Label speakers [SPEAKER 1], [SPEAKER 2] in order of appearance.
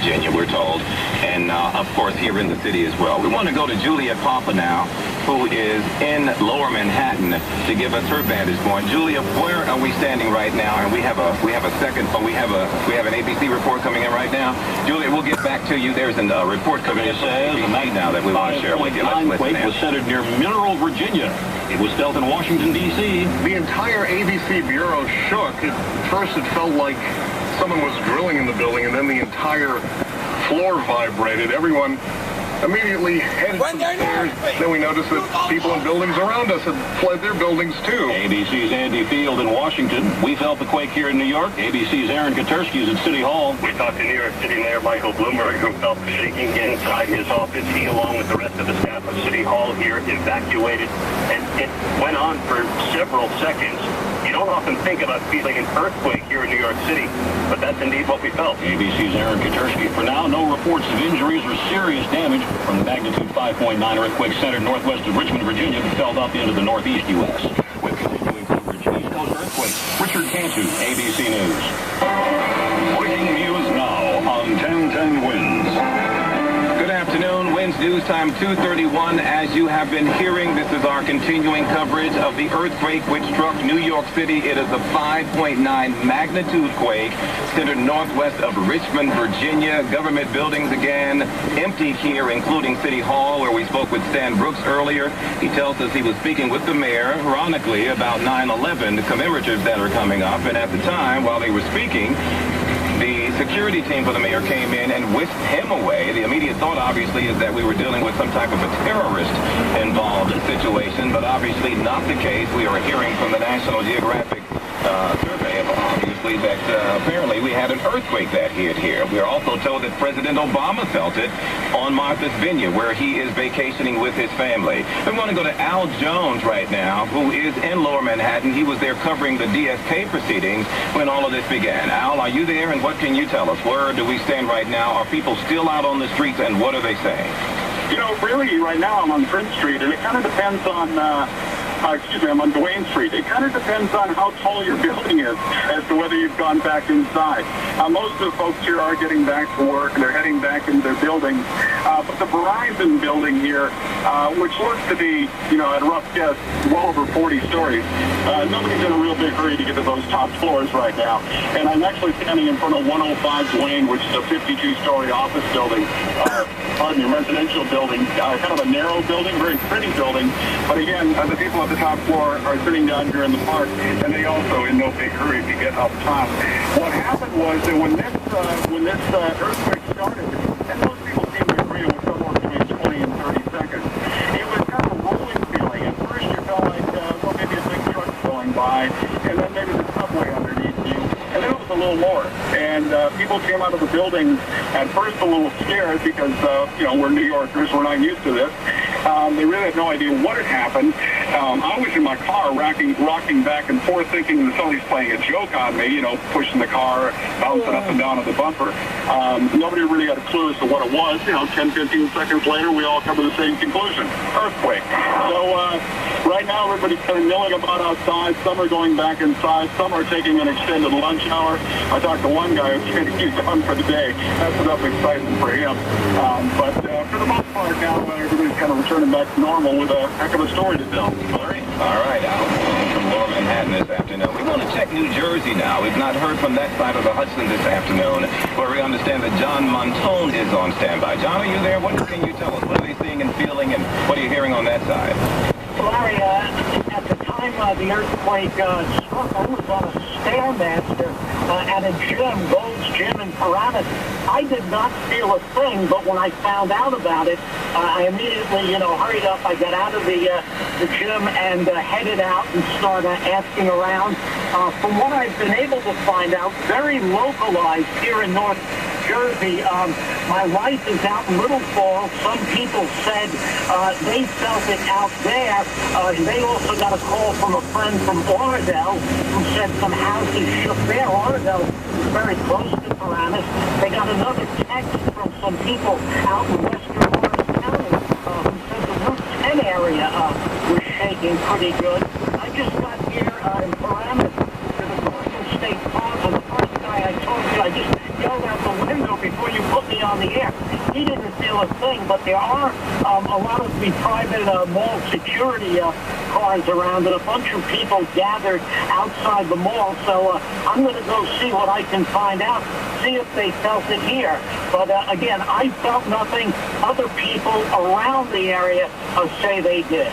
[SPEAKER 1] Virginia, we're told, and of course here in the city as well. We want to go to Julia Papa now, who is in Lower Manhattan, to give us her vantage point. Julia, where are we standing right now? And we have an ABC report coming in right now. Julia, we'll get back to you. There's a report coming in from ABC now that we want to share with you. Let's listen in.
[SPEAKER 2] Was centered near Mineral, Virginia. It was felt in Washington, D.C.
[SPEAKER 3] The entire ABC bureau shook. At first, it felt like someone was drilling in the building, and then the entire floor vibrated. Everyone immediately headed to the stairs. Then we noticed that people in buildings around us had fled their buildings, too.
[SPEAKER 2] ABC's Andy Field in Washington. We felt the quake here in New York. ABC's Aaron Katersky is at City Hall.
[SPEAKER 4] We talked to New York City Mayor Michael Bloomberg, who felt the shaking inside his office. He, along with the rest of the staff of City Hall here, evacuated. And it went on for several seconds. You don't often think about feeling an earthquake here in New York City, but that's indeed what we felt.
[SPEAKER 2] ABC's Aaron Katersky. For now, no reports of injuries or serious damage from the magnitude 5.9 earthquake centered northwest of Richmond, Virginia, that fell up into the northeast U.S. With continuing coverage of East Coast earthquakes, Richard Cantu, ABC News. Breaking news now on 1010 Winds.
[SPEAKER 1] Good afternoon. Winds News Time 2:31. As you have been hearing, this is our continuing coverage of the earthquake which struck New York City. It is a 5.9 magnitude quake centered northwest of Richmond, Virginia. Government buildings again empty here, including City Hall, where we spoke with Stan Brooks earlier. He tells us he was speaking with the mayor, ironically, about 9/11 commemoratives that are coming up. And at the time, while they were speaking, the security team for the mayor came in and whisked him away. The immediate thought, obviously, is that we were dealing with some type of a terrorist-involved situation, but obviously not the case. We are hearing from the National Geographic survey, obviously, that apparently we had an earthquake that hit here. We are also told that President Obama felt it on Martha's Vineyard, where he is vacationing with his family. We want to go to Al Jones right now, who is in Lower Manhattan. He was there covering the DSK proceedings when all of this began. Al, are you there, and what can you tell us? Where do we stand right now? Are people still out on the streets, and what are they saying?
[SPEAKER 5] You know, really, right now I'm on Prince Street, and it kind of depends on I'm on Duane Street. It kind of depends on how tall your building is as to whether you've gone back inside. Most of the folks here are getting back to work. They're heading back into their buildings. But the Verizon building here, which looks to be, at a rough guess, well over 40 stories, nobody's in a real big hurry to get to those top floors right now. And I'm actually standing in front of 105 Duane, which is a 52-story office building, residential building, kind of a narrow building, very pretty building. But again, the people at the top floor are sitting down here in the park, and they also in no big hurry to get up top. What happened was that when this earthquake started, and most people seem to agree it was somewhere between 20 and 30 seconds, it was kind of a rolling feeling. At first you felt like, maybe a big truck's going by, and then maybe the subway underneath you, and then it was a little more. And people came out of the buildings at first a little scared because, we're New Yorkers, we're not used to this. They really had no idea what had happened. I was in my car rocking back and forth thinking that somebody's playing a joke on me, pushing the car, bouncing up and down on the bumper. Nobody really had a clue as to what it was. 10, 15 seconds later, we all come to the same conclusion: earthquake. So right now, everybody's kind of milling about outside. Some are going back inside. Some are taking an extended lunch hour. I talked to one guy who's saying he's done for the day. That's enough excitement for him. But for the most part now, everybody's kind of returning back to normal with a heck of a story to tell.
[SPEAKER 1] All right, Al, from Lower Manhattan this afternoon. We want to check New Jersey now. We've not heard from that side of the Hudson this afternoon, where we understand that John Montone is on standby. John, are you there? What can you tell us? What are they seeing and feeling, and what are you hearing on that side?
[SPEAKER 6] Larry, at the time the earthquake struck, I was on a Stairmaster at a gym, Gold's Gym in Paramus. I did not feel a thing, but when I found out about it, I immediately, hurried up. I got out of the gym and headed out and started asking around. From what I've been able to find out, very localized here in North Jersey. My wife is out in Little Falls. Some people said they felt it out there. They also got a call from a friend from Oradell who said some houses shook there. Oradell is very close to Paramus. They got another text from some people out in western Morris County who said the Route 10 area was shaking pretty good. I just got here in Paramus to the Georgia State Park, and the first guy I talked to, I just yelled rolled out the window before you put me on the air. He didn't feel a thing, but there are a lot of the private mall security cars around, and a bunch of people gathered outside the mall. So I'm going to go see what I can find out, see if they felt it here. But again, I felt nothing. Other people around the area say they did.